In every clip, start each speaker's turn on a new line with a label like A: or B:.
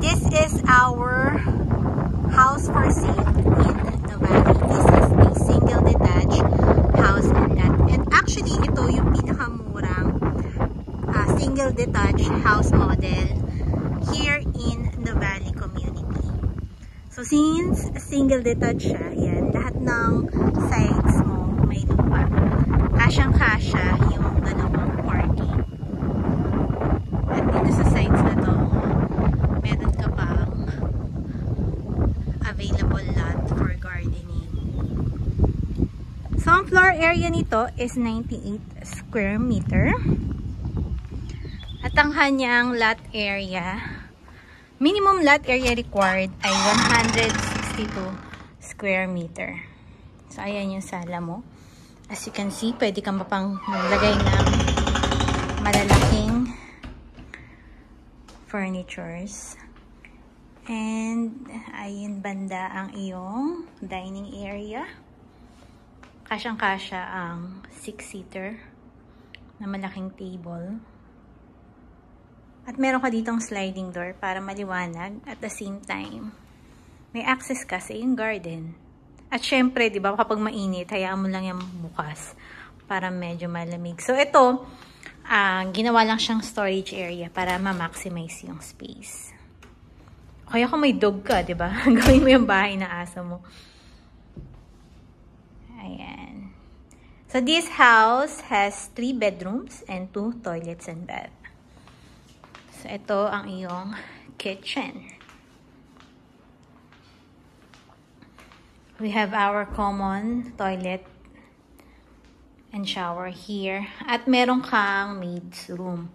A: This is our house for sale in Nuvali. This is a single detached house and lot. And actually, ito yung pinakamurang single detached house model here in Nuvali community. So since single detached siya, yan, lahat ng sides mo may lupa. Kasyang-kasya yung dalawang parking. At dito sa sides na to, meron ka pang available lot for gardening. So ang floor area nito is 98 square meter. At ang kanyang lot area, minimum lot area required ay 162 square meter. So, ayan yung sala mo. As you can see, pwede kang mapang maglagay ng malalaking furnitures. And, ayun banda ang iyong dining area. Kasyang-kasya ang 6-seater na malaking table. At meron ka ditong sliding door para maliwanag. At the same time, may access ka sa yung garden. At syempre, di ba, kapag mainit, hayaan mo lang yung bukas para medyo malamig. So, ito, ginawa lang siyang storage area para ma-maximize yung space. Kaya kung may dog ka, di ba, gawin mo yung bahay na aso mo. Ayan. So, this house has 3 bedrooms and 2 toilets and bath. So, ito ang iyong kitchen. We have our common toilet and shower here. At meron kang maid's room.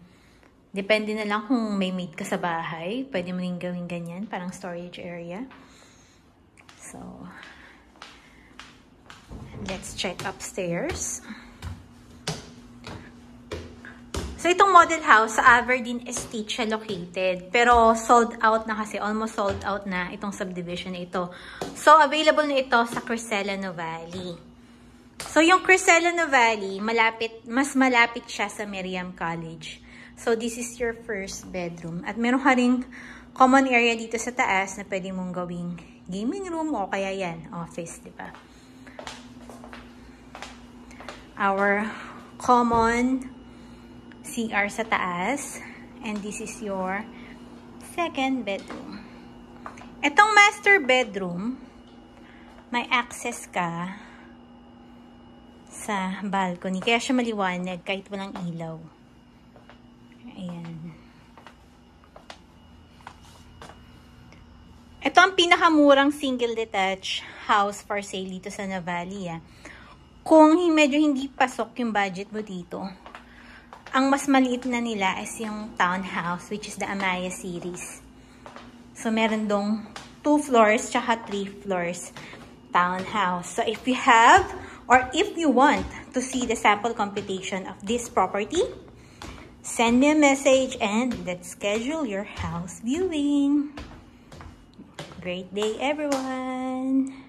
A: Depende na lang kung may maid ka sa bahay. Pwede mo rin gawin ganyan, parang storage area. So, let's check upstairs. So, itong model house sa Aberdeen Estate siya located. Pero, sold out na kasi. Almost sold out na itong subdivision na ito. So, available na ito sa Crisella Nuvali. So, yung Crisella Nuvali, mas malapit siya sa Miriam College. So, this is your first bedroom. At meron ka ring common area dito sa taas na pwede mong gawing gaming room o kaya yan, office, di ba? Our common CR sa taas. And this is your second bedroom. Itong master bedroom, may access ka sa balcony. Kaya siya maliwanag kahit walang ilaw. Ayan. Ito ang pinakamurang single detached house for sale dito sa Nuvali. Kung medyo hindi pasok yung budget mo dito, ang mas maliit na nila is yung townhouse, which is the Amaya series. So, meron dong 2 floors, tsaka 3 floors townhouse. So, if you have, or if you want to see the sample computation of this property, send me a message and let's schedule your house viewing. Great day, everyone!